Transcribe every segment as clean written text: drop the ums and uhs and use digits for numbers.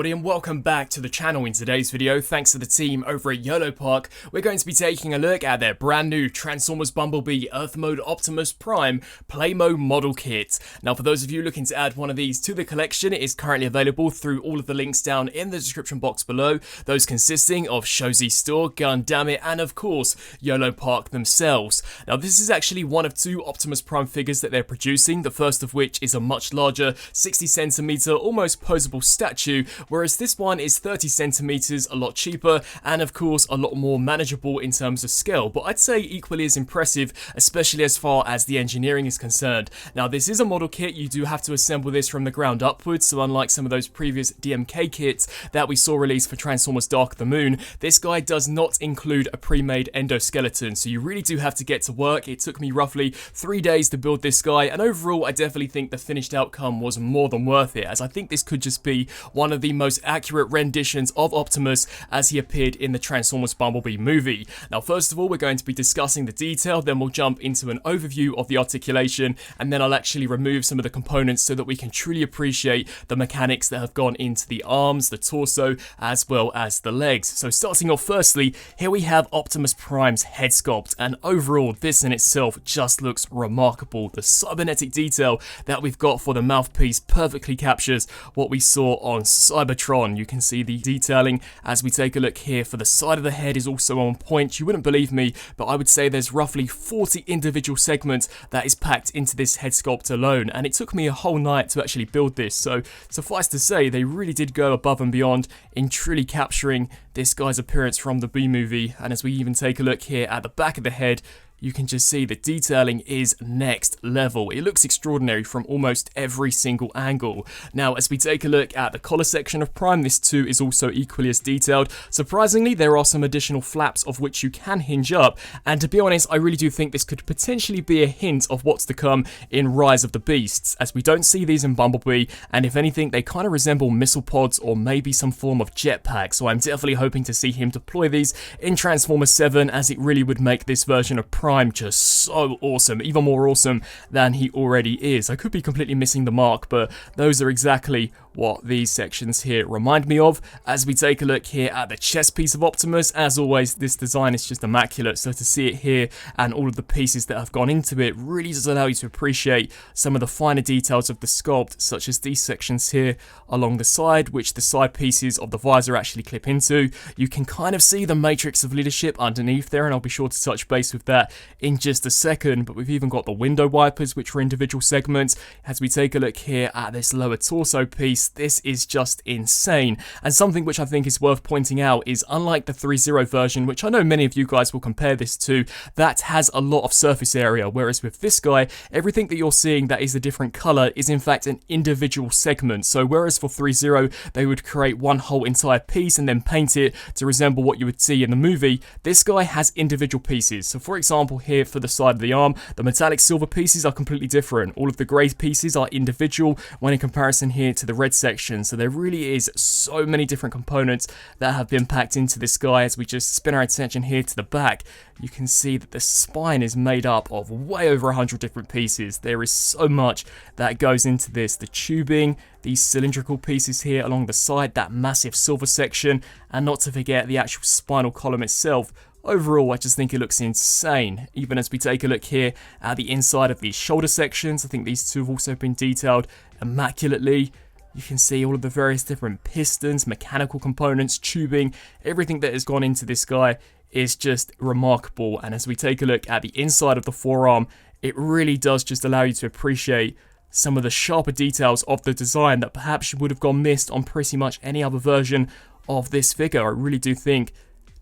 everybody, and welcome back to the channel. In today's video, thanks to the team over at Yolopark, we're going to be taking a look at their brand new Transformers Bumblebee Earth Mode Optimus Prime PlAMO model kit. Now, for those of you looking to add one of these to the collection, it is currently available through all of the links down in the description box below, those consisting of Shozi Store, Gundamit, and of course, Yolopark themselves. Now, this is actually one of two Optimus Prime figures that they're producing, the first of which is a much larger 60cm, almost posable statue, whereas this one is 30cm, a lot cheaper, and of course a lot more manageable in terms of scale, but I'd say equally as impressive, especially as far as the engineering is concerned. Now, this is a model kit, you do have to assemble this from the ground upwards, so unlike some of those previous DMK kits that we saw released for Transformers Dark of the Moon, this guy does not include a pre-made endoskeleton, so you really do have to get to work. It took me roughly 3 days to build this guy, and overall I definitely think the finished outcome was more than worth it, as I think this could just be one of the most accurate renditions of Optimus as he appeared in the Transformers Bumblebee movie. Now, first of all, we're going to be discussing the detail, then we'll jump into an overview of the articulation, and then I'll actually remove some of the components so that we can truly appreciate the mechanics that have gone into the arms, the torso, as well as the legs. So starting off firstly, here we have Optimus Prime's head sculpt, and overall this in itself just looks remarkable. The cybernetic detail that we've got for the mouthpiece perfectly captures what we saw on Cybertron. You can see the detailing as we take a look here for the side of the head is also on point. You wouldn't believe me, but I would say there's roughly 40 individual segments that is packed into this head sculpt alone, and it took me a whole night to actually build this, so suffice to say they really did go above and beyond in truly capturing this guy's appearance from the B movie. And as we even take a look here at the back of the head, you can just see the detailing is next level. It looks extraordinary from almost every single angle. Now, as we take a look at the collar section of Prime, this too is also equally as detailed. Surprisingly, there are some additional flaps of which you can hinge up, and to be honest, I really do think this could potentially be a hint of what's to come in Rise of the Beasts, as we don't see these in Bumblebee, and if anything, they kind of resemble missile pods or maybe some form of jetpack, so I'm definitely hoping to see him deploy these in Transformers 7, as it really would make this version of Prime just so awesome, even more awesome than he already is. I could be completely missing the mark, but those are exactly what these sections here remind me of. As we take a look here at the chest piece of Optimus, as always, this design is just immaculate, so to see it here and all of the pieces that have gone into it really does allow you to appreciate some of the finer details of the sculpt, such as these sections here along the side, which the side pieces of the visor actually clip into. You can kind of see the matrix of leadership underneath there, and I'll be sure to touch base with that in just a second, but we've even got the window wipers, which are individual segments. As we take a look here at this lower torso piece, this is just insane, and something which I think is worth pointing out is, unlike the 3.0 version, which I know many of you guys will compare this to, that has a lot of surface area, whereas with this guy, everything that you're seeing that is a different color is in fact an individual segment. So whereas for 3.0 they would create one whole entire piece and then paint it to resemble what you would see in the movie, this guy has individual pieces. So for example, here for the side of the arm, the metallic silver pieces are completely different. All of the grey pieces are individual when in comparison here to the red section. So there really is so many different components that have been packed into this guy. As we just spin our attention here to the back, you can see that the spine is made up of way over 100 different pieces. There is so much that goes into this. The tubing, these cylindrical pieces here along the side, that massive silver section, and not to forget the actual spinal column itself. Overall, I just think it looks insane. Even as we take a look here at the inside of these shoulder sections, I think these two have also been detailed immaculately. You can see all of the various different pistons, mechanical components, tubing, everything that has gone into this guy is just remarkable. And as we take a look at the inside of the forearm, it really does just allow you to appreciate some of the sharper details of the design that perhaps would have gone missed on pretty much any other version of this figure. I really do think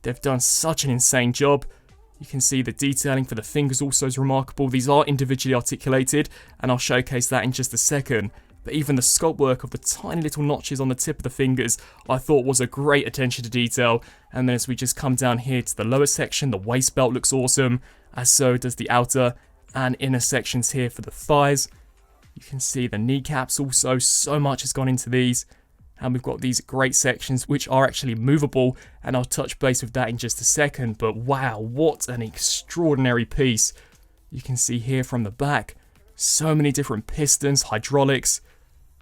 they've done such an insane job. You can see the detailing for the fingers also is remarkable. These are individually articulated, and I'll showcase that in just a second. But even the sculpt work of the tiny little notches on the tip of the fingers I thought was a great attention to detail. And then as we just come down here to the lower section, the waist belt looks awesome, as so does the outer and inner sections here for the thighs. You can see the kneecaps also, so much has gone into these. And we've got these great sections which are actually movable, and I'll touch base with that in just a second. But wow, what an extraordinary piece. You can see here from the back, so many different pistons, hydraulics.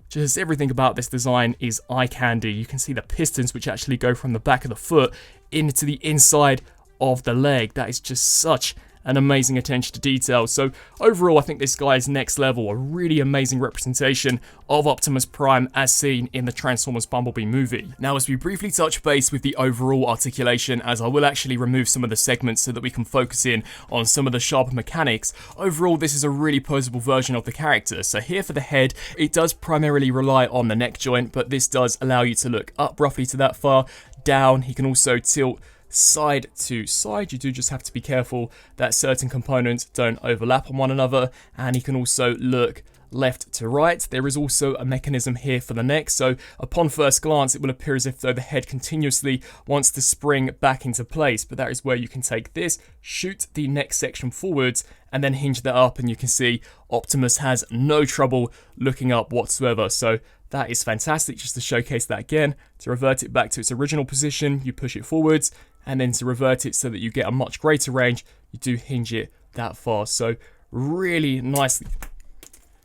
Just everything about this design is eye candy. You can see the pistons which actually go from the back of the foot into the inside of the leg. That is just such an amazing attention to detail. So overall, I think this guy is next level, a really amazing representation of Optimus Prime as seen in the Transformers Bumblebee movie. Now, as we briefly touch base with the overall articulation, as I will actually remove some of the segments so that we can focus in on some of the sharper mechanics, overall this is a really posable version of the character. So here for the head, it does primarily rely on the neck joint, but this does allow you to look up roughly to that far, down. He can also tilt side to side. You do just have to be careful that certain components don't overlap on one another, and he can also look left to right. There is also a mechanism here for the neck, so upon first glance it will appear as if though the head continuously wants to spring back into place, but that is where you can take this, shoot the neck section forwards, and then hinge that up, and you can see Optimus has no trouble looking up whatsoever. So that is fantastic. Just to showcase that again, to revert it back to its original position, you push it forwards, and then to revert it so that you get a much greater range, you do hinge it that far. So really nicely.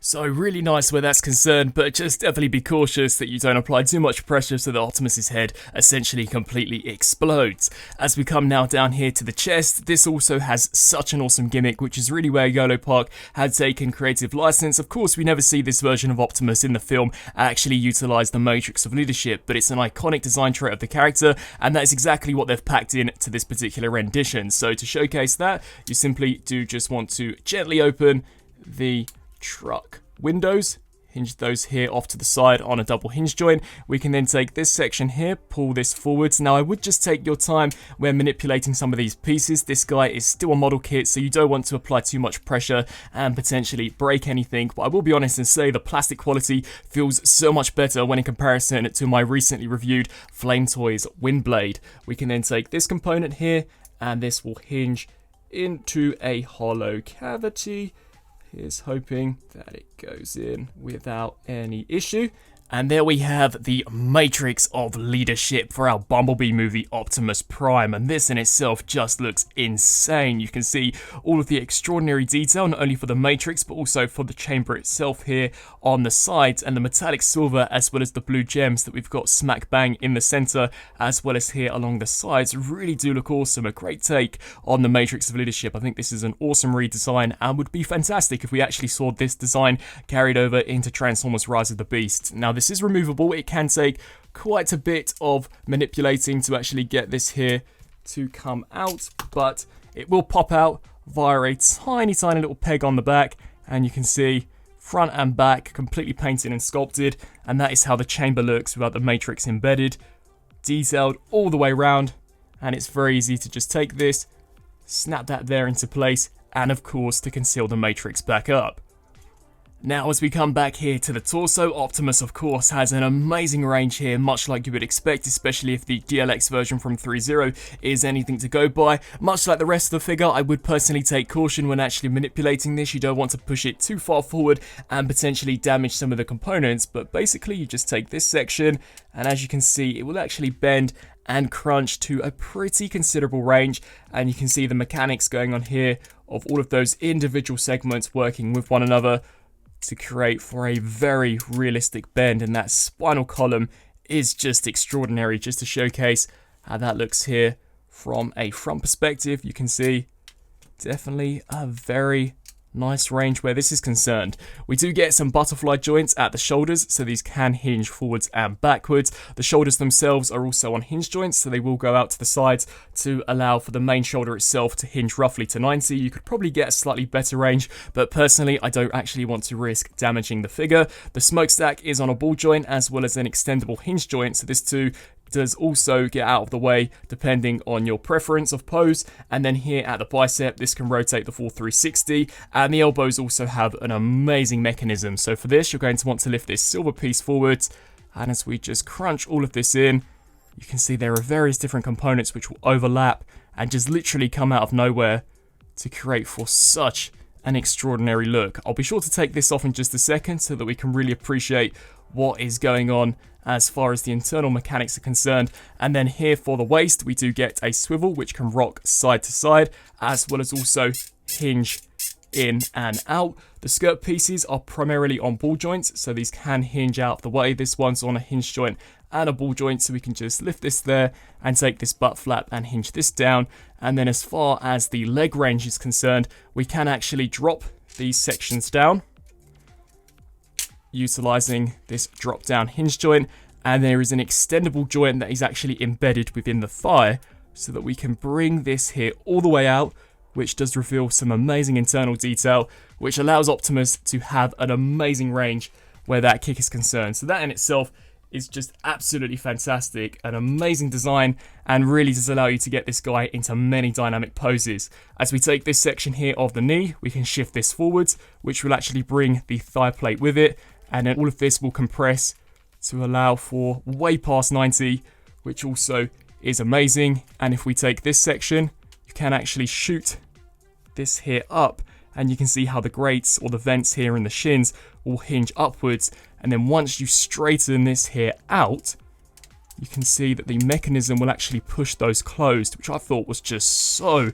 So really nice where that's concerned, but just definitely be cautious that you don't apply too much pressure so that Optimus's head essentially completely explodes. As we come now down here to the chest, this also has such an awesome gimmick, which is really where Yolopark had taken creative license. Of course, we never see this version of Optimus in the film actually utilize the matrix of leadership, but it's an iconic design trait of the character, and that is exactly what they've packed in to this particular rendition. So to showcase that, you simply do just want to gently open the truck windows, hinge those here off to the side on a double hinge joint. We can then take this section here, pull this forwards. Now I would just take your time when manipulating some of these pieces. This guy is still a model kit, so you don't want to apply too much pressure and potentially break anything, but I will be honest and say the plastic quality feels so much better when in comparison to my recently reviewed Flame Toys Windblade. We can then take this component here, and this will hinge into a hollow cavity. Here's hoping that it goes in without any issue. And there we have the matrix of leadership for our Bumblebee movie Optimus Prime, and this in itself just looks insane. You can see all of the extraordinary detail, not only for the matrix but also for the chamber itself here on the sides, and the metallic silver as well as the blue gems that we've got smack bang in the center as well as here along the sides really do look awesome. A great take on the matrix of leadership. I think this is an awesome redesign and would be fantastic if we actually saw this design carried over into Transformers Rise of the Beast. Now this is removable. It can take quite a bit of manipulating to actually get this here to come out, but it will pop out via a tiny little peg on the back, and you can see front and back completely painted and sculpted, and that is how the chamber looks without the matrix embedded, detailed all the way around. And it's very easy to just take this, snap that there into place, and of course to conceal the matrix back up. Now as we come back here to the torso, Optimus of course has an amazing range here, much like you would expect, especially if the DLX version from 3.0 is anything to go by. Much like the rest of the figure, I would personally take caution when actually manipulating this. You don't want to push it too far forward and potentially damage some of the components, but basically you just take this section, and as you can see it will actually bend and crunch to a pretty considerable range, and you can see the mechanics going on here of all of those individual segments working with one another to create for a very realistic bend, and that spinal column is just extraordinary. Just to showcase how that looks here from a front perspective, you can see definitely a very nice range where this is concerned. We do get some butterfly joints at the shoulders, so these can hinge forwards and backwards. The shoulders themselves are also on hinge joints, so they will go out to the sides to allow for the main shoulder itself to hinge roughly to 90. You could probably get a slightly better range, but personally I don't actually want to risk damaging the figure. The smokestack is on a ball joint as well as an extendable hinge joint, so this too does also get out of the way depending on your preference of pose. And then here at the bicep, this can rotate the full 360, and the elbows also have an amazing mechanism. So for this, you're going to want to lift this silver piece forwards, and as we just crunch all of this in, you can see there are various different components which will overlap and just literally come out of nowhere to create for such an extraordinary look. I'll be sure to take this off in just a second so that we can really appreciate what is going on as far as the internal mechanics are concerned. And then here for the waist, we do get a swivel which can rock side to side, as well as also hinge in and out. The skirt pieces are primarily on ball joints, so these can hinge out the way. This one's on a hinge joint and a ball joint, so we can just lift this there and take this butt flap and hinge this down. And then as far as the leg range is concerned, we can actually drop these sections down utilizing this drop down hinge joint, and there is an extendable joint that is actually embedded within the thigh, so that we can bring this here all the way out, which does reveal some amazing internal detail, which allows Optimus to have an amazing range where that kick is concerned. So that in itself is just absolutely fantastic, an amazing design, and really does allow you to get this guy into many dynamic poses. As we take this section here of the knee, we can shift this forwards, which will actually bring the thigh plate with it, and then all of this will compress to allow for way past 90, which also is amazing. And if we take this section, you can actually shoot this here up, and you can see how the grates or the vents here in the shins will hinge upwards. And then once you straighten this here out, you can see that the mechanism will actually push those closed, which I thought was just so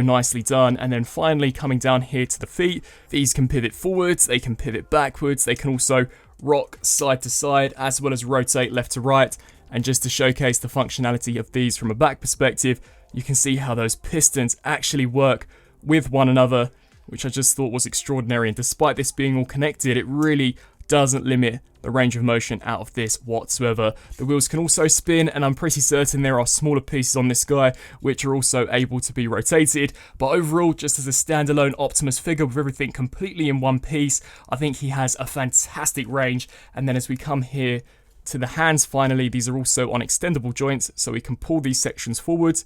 nicely done. And then finally coming down here to the feet, these can pivot forwards, they can pivot backwards, they can also rock side to side as well as rotate left to right. And just to showcase the functionality of these from a back perspective, you can see how those pistons actually work with one another, which I just thought was extraordinary. And despite this being all connected, it really doesn't limit the range of motion out of this whatsoever. The wheels can also spin, and I'm pretty certain there are smaller pieces on this guy which are also able to be rotated. But overall, just as a standalone Optimus figure with everything completely in one piece, I think he has a fantastic range. And then as we come here to the hands, finally, these are also on extendable joints, so we can pull these sections forwards,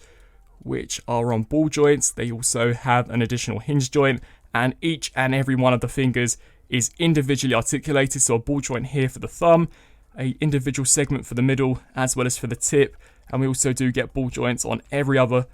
which are on ball joints. They also have an additional hinge joint, and each and every one of the fingers is individually articulated, so a ball joint here for the thumb, a individual segment for the middle, as well as for the tip, and we also do get ball joints on every other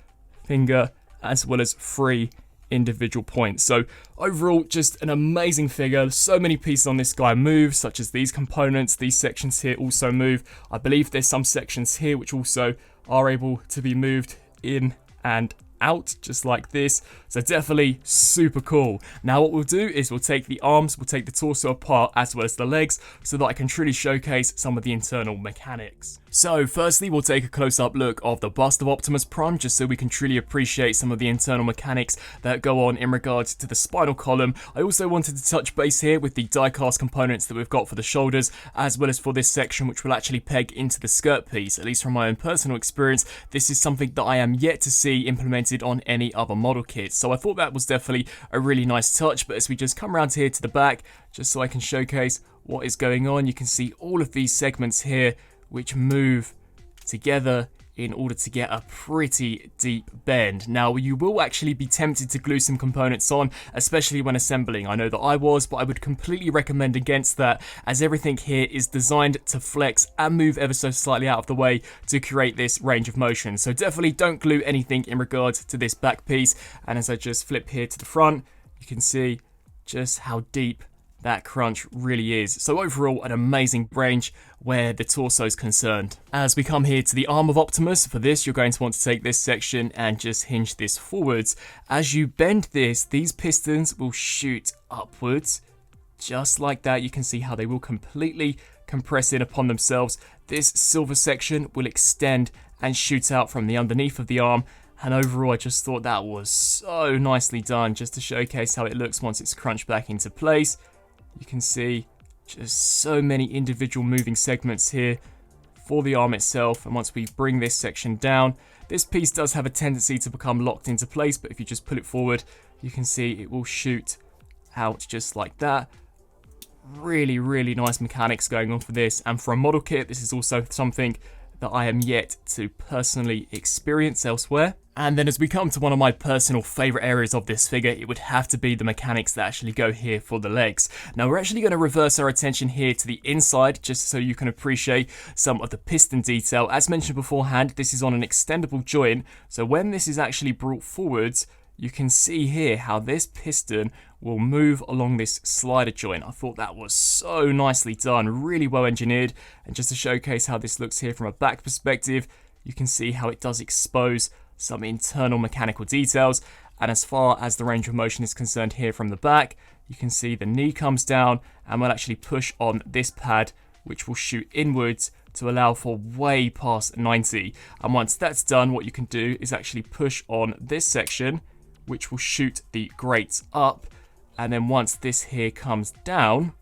finger, as well as 3 individual points. So overall, just an amazing figure. So many pieces on this guy move, such as these components. These sections here also move. I believe there's some sections here which also are able to be moved in and out, just like this. So definitely super cool. Now what we'll do is we'll take the arms, we'll take the torso apart as well as the legs, so that I can truly showcase some of the internal mechanics. So firstly, we'll take a close-up look of the bust of Optimus Prime, just so we can truly appreciate some of the internal mechanics that go on in regards to the spinal column. I also wanted to touch base here with the die-cast components that we've got for the shoulders, as well as for this section, which will actually peg into the skirt piece. At least from my own personal experience, this is something that I am yet to see implemented on any other model kits. So I thought that was definitely a really nice touch. But as we just come around here to the back, just so I can showcase what is going on, you can see all of these segments here which move together in order to get a pretty deep bend. Now, you will actually be tempted to glue some components on, especially when assembling. I know that I was, but I would completely recommend against that, as everything here is designed to flex and move ever so slightly out of the way to create this range of motion. So definitely don't glue anything in regards to this back piece. And as I just flip here to the front, you can see just how deep that crunch really is. So overall, an amazing range where the torso is concerned. As we come here to the arm of Optimus, for this you're going to want to take this section and just hinge this forwards. As you bend this, these pistons will shoot upwards, just like that. You can see how they will completely compress in upon themselves. This silver section will extend and shoot out from the underneath of the arm. And overall, I just thought that was so nicely done, just to showcase how it looks once it's crunched back into place. You can see just so many individual moving segments here for the arm itself. And once we bring this section down, this piece does have a tendency to become locked into place, but if you just pull it forward, you can see it will shoot out just like that. Really, really nice mechanics going on for this. And for a model kit, this is also something that I am yet to personally experience elsewhere. And then as we come to one of my personal favourite areas of this figure, it would have to be the mechanics that actually go here for the legs. Now we're actually going to reverse our attention here to the inside, just so you can appreciate some of the piston detail. As mentioned beforehand, this is on an extendable joint, so when this is actually brought forwards, you can see here how this piston will move along this slider joint. I thought that was so nicely done, really well engineered. And just to showcase how this looks here from a back perspective, you can see how it does expose some internal mechanical details. And as far as the range of motion is concerned here from the back, you can see the knee comes down and we'll actually push on this pad, which will shoot inwards to allow for way past 90. And once that's done, what you can do is actually push on this section, which will shoot the grates up. And then once this here comes down,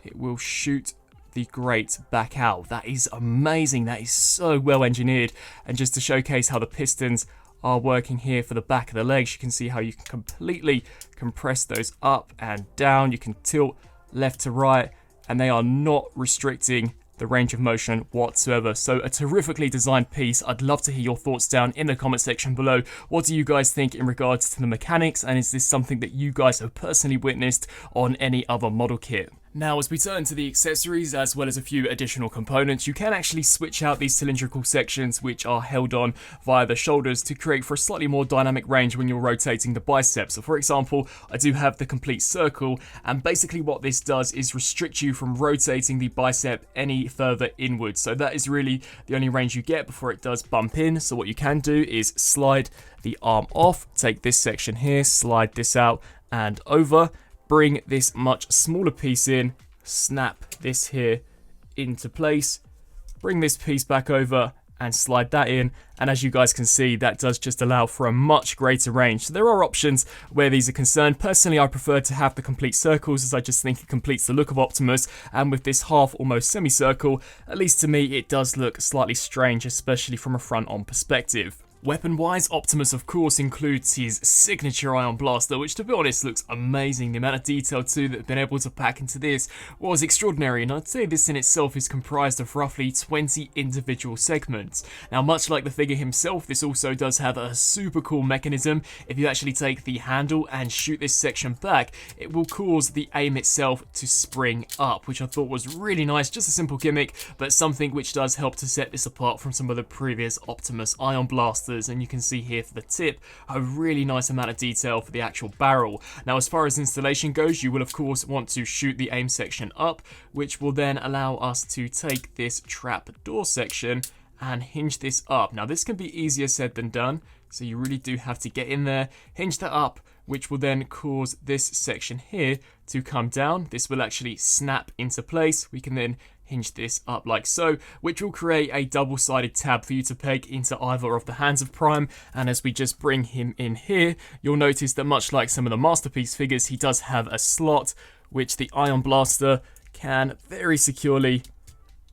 it will shoot the grate back out. That is amazing. That is so well engineered. And just to showcase how the pistons are working here for the back of the legs, you can see how you can completely compress those up and down. You can tilt left to right, and they are not restricting the range of motion whatsoever. So a terrifically designed piece. I'd love to hear your thoughts down in the comment section below. What do you guys think in regards to the mechanics, and is this something that you guys have personally witnessed on any other model kit? Now, as we turn to the accessories as well as a few additional components, you can actually switch out these cylindrical sections which are held on via the shoulders to create for a slightly more dynamic range when you're rotating the biceps. So for example, I do have the complete circle, and basically what this does is restrict you from rotating the bicep any further inwards. So that is really the only range you get before it does bump in. So what you can do is slide the arm off, take this section here, slide this out and over, bring this much smaller piece in, snap this here into place, bring this piece back over and slide that in, and as you guys can see, that does just allow for a much greater range. So there are options where these are concerned. Personally, I prefer to have the complete circles, as I just think it completes the look of Optimus, and with this half almost semicircle, at least to me, it does look slightly strange, especially from a front-on perspective. Weapon-wise, Optimus of course includes his signature ion blaster, which to be honest looks amazing. The amount of detail too that they've been able to pack into this was extraordinary, and I'd say this in itself is comprised of roughly 20 individual segments. Now, much like the figure himself, this also does have a super cool mechanism. If you actually take the handle and shoot this section back, it will cause the aim itself to spring up, which I thought was really nice. Just a simple gimmick, but something which does help to set this apart from some of the previous Optimus ion blasters. And you can see here for the tip a really nice amount of detail for the actual barrel. Now, as far as installation goes, you will of course want to shoot the aim section up, which will then allow us to take this trap door section and hinge this up. Now, this can be easier said than done, so you really do have to get in there, hinge that up, which will then cause this section here to come down. This will actually snap into place. We can then hinge this up like so, which will create a double-sided tab for you to peg into either of the hands of Prime. And as we just bring him in here, you'll notice that much like some of the Masterpiece figures, he does have a slot which the Ion Blaster can very securely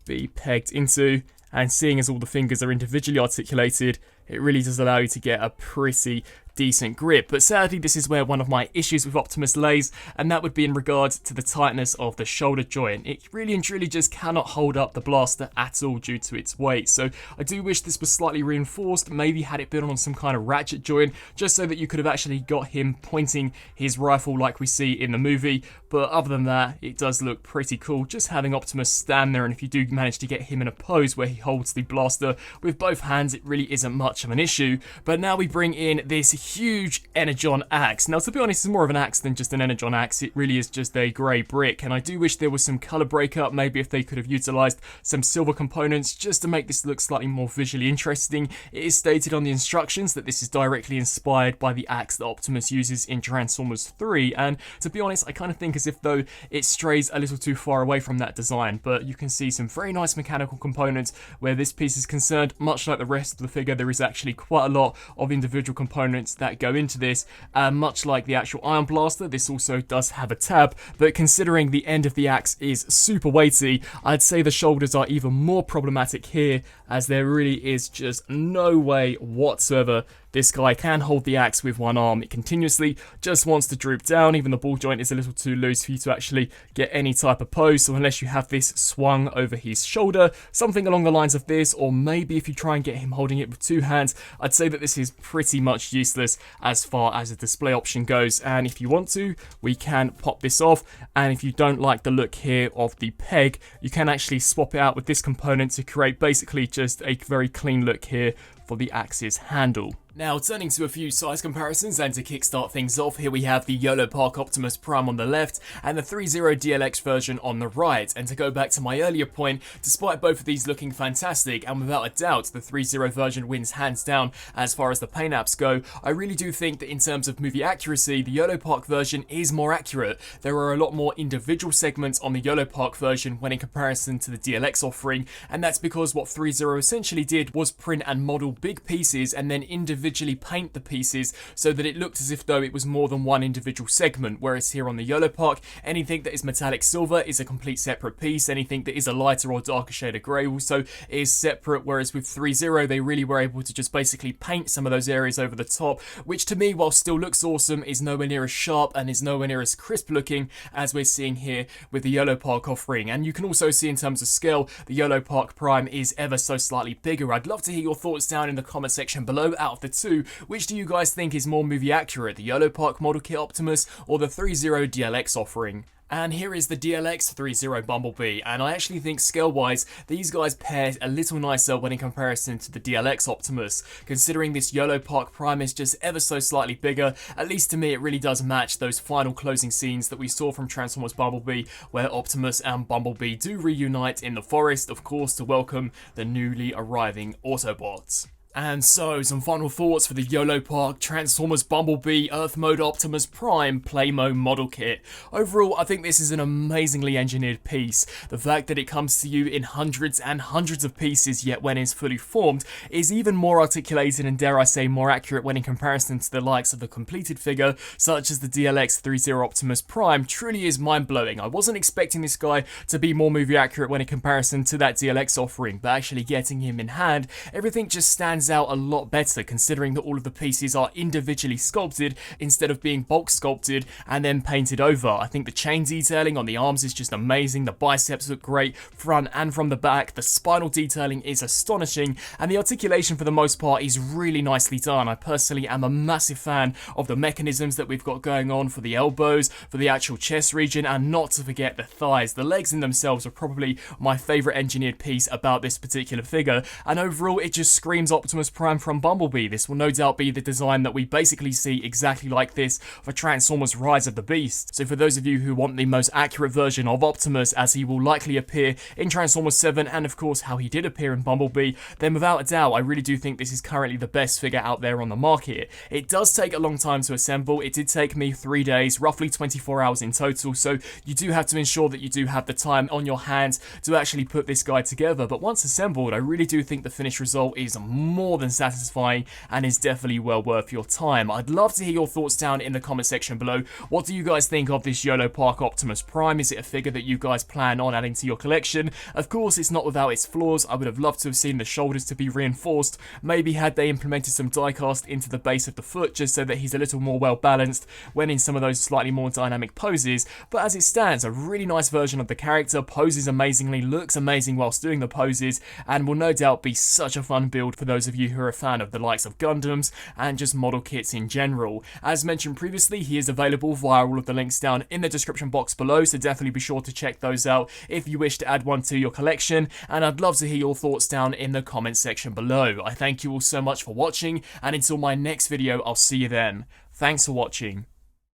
be pegged into. And seeing as all the fingers are individually articulated, it really does allow you to get a pretty decent grip. But sadly, this is where one of my issues with Optimus lays, and that would be in regards to the tightness of the shoulder joint. It really and truly just cannot hold up the blaster at all due to its weight. So I do wish this was slightly reinforced, maybe had it been on some kind of ratchet joint, just so that you could have actually got him pointing his rifle like we see in the movie. But other than that, it does look pretty cool just having Optimus stand there, and if you do manage to get him in a pose where he holds the blaster with both hands, it really isn't much of an issue. But now we bring in this huge Energon axe. Now, to be honest, it's more of an axe than just an Energon axe. It really is just a grey brick, and I do wish there was some colour breakup. Maybe if they could have utilised some silver components just to make this look slightly more visually interesting. It is stated on the instructions that this is directly inspired by the axe that Optimus uses in Transformers 3, and to be honest, I kind of think as if though it strays a little too far away from that design. But you can see some very nice mechanical components where this piece is concerned. Much like the rest of the figure, there is actually quite a lot of individual components that go into this, and much like the actual Ion Blaster, this also does have a tab, but considering the end of the axe is super weighty, I'd say the shoulders are even more problematic here, as there really is just no way whatsoever this guy can hold the axe with one arm. It continuously just wants to droop down. Even the ball joint is a little too loose for you to actually get any type of pose. So unless you have this swung over his shoulder, something along the lines of this, or maybe if you try and get him holding it with two hands, I'd say that this is pretty much useless as far as a display option goes. And if you want to, we can pop this off. And if you don't like the look here of the peg, you can actually swap it out with this component to create basically just a very clean look here for the axe's handle. Now, turning to a few size comparisons, and to kickstart things off, here we have the Yolopark Optimus Prime on the left and the 3.0 DLX version on the right. And to go back to my earlier point, despite both of these looking fantastic, and without a doubt the 3.0 version wins hands down as far as the paint apps go, I really do think that in terms of movie accuracy, the Yolopark version is more accurate. There are a lot more individual segments on the Yolopark version when in comparison to the DLX offering, and that's because what 3.0 essentially did was print and model big pieces and then individually paint the pieces so that it looked as if though it was more than one individual segment, whereas here on the Yolopark, anything that is metallic silver is a complete separate piece, anything that is a lighter or darker shade of grey also is separate, whereas with 3.0 they really were able to just basically paint some of those areas over the top, which to me, while still looks awesome, is nowhere near as sharp and is nowhere near as crisp looking as we're seeing here with the Yolopark offering. And you can also see in terms of scale, the Yolopark Prime is ever so slightly bigger. I'd love to hear your thoughts down in the comment section below. Out of the two, which do you guys think is more movie accurate, the Yolopark model kit Optimus or the 3.0 DLX offering? And here is the DLX 3.0 Bumblebee, and I actually think scale-wise, these guys pair a little nicer when in comparison to the DLX Optimus. Considering this Yolopark Prime is just ever so slightly bigger, at least to me it really does match those final closing scenes that we saw from Transformers Bumblebee, where Optimus and Bumblebee do reunite in the forest, of course, to welcome the newly arriving Autobots. And so, some final thoughts for the Yolopark Transformers Bumblebee Earth Mode Optimus Prime PlAMO model kit. Overall, I think this is an amazingly engineered piece. The fact that it comes to you in hundreds and hundreds of pieces, yet when it's fully formed, is even more articulated and, dare I say, more accurate when in comparison to the likes of the completed figure, such as the DLX 3.0 Optimus Prime, truly is mind-blowing. I wasn't expecting this guy to be more movie accurate when in comparison to that DLX offering, but actually getting him in hand, everything just stands out a lot better, considering that all of the pieces are individually sculpted instead of being bulk sculpted and then painted over. I think the chain detailing on the arms is just amazing, the biceps look great front and from the back, the spinal detailing is astonishing, and the articulation for the most part is really nicely done. I personally am a massive fan of the mechanisms that we've got going on for the elbows, for the actual chest region, and not to forget the thighs. The legs in themselves are probably my favourite engineered piece about this particular figure, and overall it just screams Optimus Prime from Bumblebee. This will no doubt be the design that we basically see exactly like this for Transformers Rise of the Beast. So for those of you who want the most accurate version of Optimus, as he will likely appear in Transformers 7 and of course how he did appear in Bumblebee, then without a doubt I really do think this is currently the best figure out there on the market. It does take a long time to assemble. It did take me 3 days, roughly 24 hours in total, so you do have to ensure that you do have the time on your hands to actually put this guy together. But once assembled, I really do think the finished result is more than satisfying and is definitely well worth your time. I'd love to hear your thoughts down in the comment section below. What do you guys think of this Yolopark Optimus Prime? Is it a figure that you guys plan on adding to your collection? Of course, it's not without its flaws. I would have loved to have seen the shoulders to be reinforced. Maybe had they implemented some die-cast into the base of the foot just so that he's a little more well balanced when in some of those slightly more dynamic poses. But as it stands, a really nice version of the character, poses amazingly, looks amazing whilst doing the poses, and will no doubt be such a fun build for those of you who are a fan of the likes of Gundams and just model kits in general. As mentioned previously, he is available via all of the links down in the description box below, so definitely be sure to check those out if you wish to add one to your collection, and I'd love to hear your thoughts down in the comment section below. I thank you all so much for watching, and until my next video, I'll see you then. Thanks for watching.